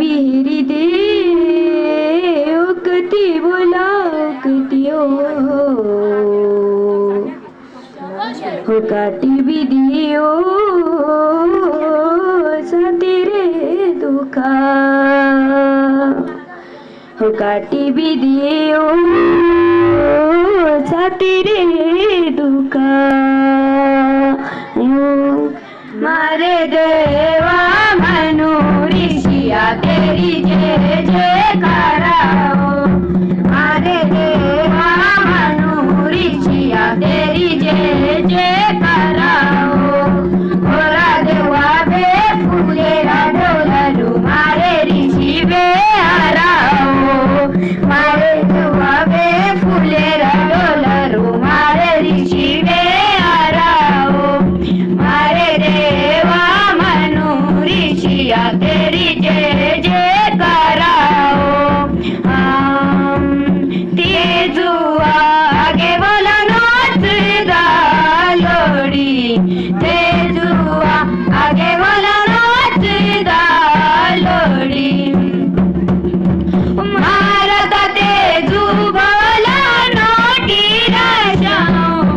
विहिरी दे उकती बोला उकती हो काटी भी दियो साथी रे दुखा हो काटी भी दियो साथी रे दुखा मारे देवा मनु ऋषिया तेरी जय जय कराओ मारे देवा मनु ऋषिया तेरी जय जय कराओ ओरा देवा बे फुले डोलरू मारे ऋषि बे हराओ मारे देवा बे फुले डोलरू मारे ऋषि बे हराओ मारे देवा मनु ऋषिया तेरी जय जय कराओ तेजुआ आगे बोला नाच लोड़ी तेजुआ आगे बोला नाच लोड़ी भारत तेजू बोला नोटी राजाओं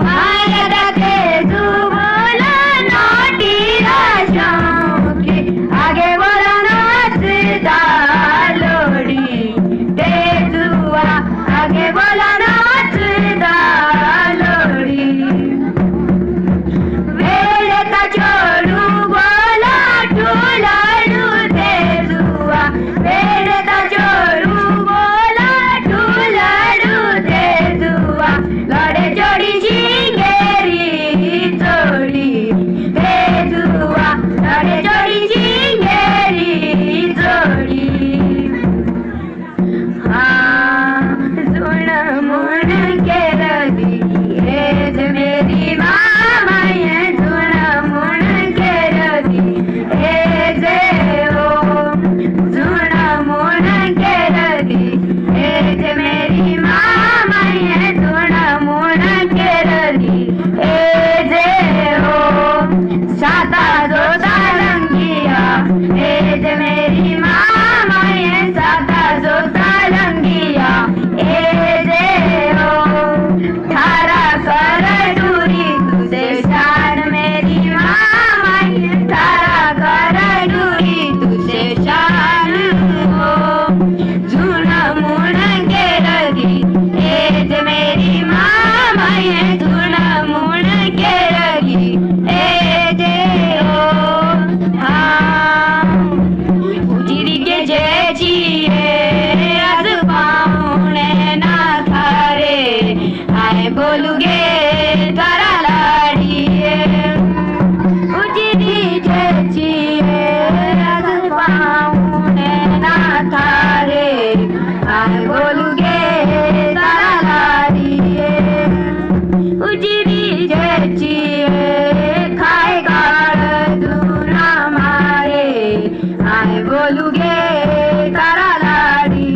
भारत तेजू बोला नोटी राजाओं आगे बोला नाच लोड़ी तेजुआ आगे बोला नाच लोड़ी वेड़ का छोड़ू बोला ठुलाडू तेजुआ वेड़ का छोड़ू बोला ठुलाडू तेजुआ लड़े जोड़ी झिंगेरी जोड़ी तेजुआ लड़े जोड़ी झिंगेरी जोड़ी सुन मुन के रवि एज मेरी मामा ये सुन मुन के रवि एज ओ सुन मुन के रवि एज मेरी मामा ये सुन मुन के रवि एज ओ साता जो सारंगिया एज मेरी मामा ये साता जो सारंगिया एज ओ थारा कर दूरी तुझे शान मेरी मामा ये थारा कर दूरी तुझे शान हो झुन मुन के रगी एज मेरी मामा ये झुन मुन के रगी एज ओ उजिरी के जयची आज पाहुणे ना थारे आए बोलूगे तारा लाडी उजिरी जयची आज पाहुणे ना थारे आए बोलूगे तारा लाडी उजिरी जयची खाए गाळ दुना मारे आए बोलूगे तारा लाडी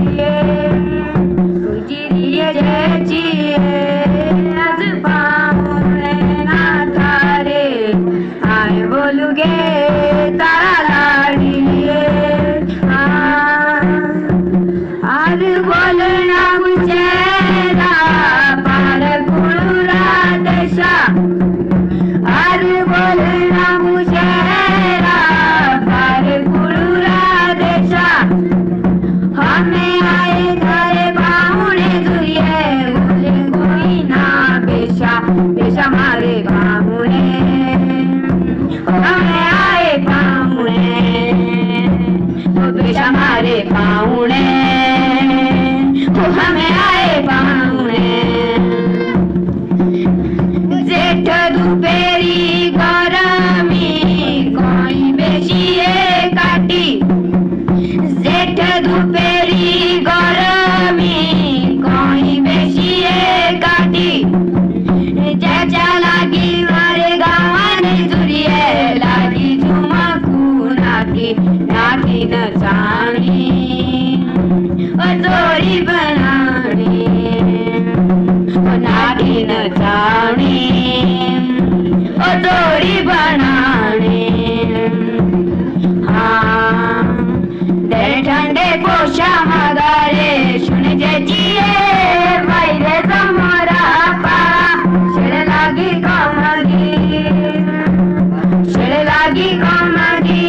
उजिरी जयची आज पाहुणे ना थारे आए बोलूगे तारा लाडी आर बोलना मुचेरा पार कुळुरा दशा आर बोलना मुचेरा पार कुळुरा दशा हमें आए घरे पाहुणे दुरिये बोले कोई ना बेशा बेशा मारे पाहुणे हमें आए पाहुणे बेशा मारे पाहुणे हमें आए पाहुणे जेठ दुपेरी गरमी कोई बेशिये काटी जेठ दुपेरी गरमी कोई बेशिये काटी ज्याच्या लागी मारे गावाने जुरिये लागी झुमकू नाकी नाकी न चाणी जोडी बनाणी नाकी न चाणी जोडी बनाणी বেচিয়ে বাইরে জমরা পাড়া ছেড়ে লাগি কমগি ছেড়ে লাগি কমগি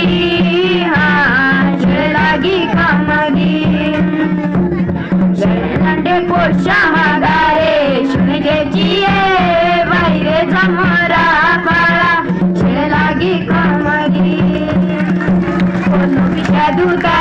ছেড়ে লাগি কমগি লন্ডে পোষা মাগারে শুনে গেছিয়ে বাইরে জমরা পাড়া ছেড়ে লাগি কমগি কোনো বিষয় দুটা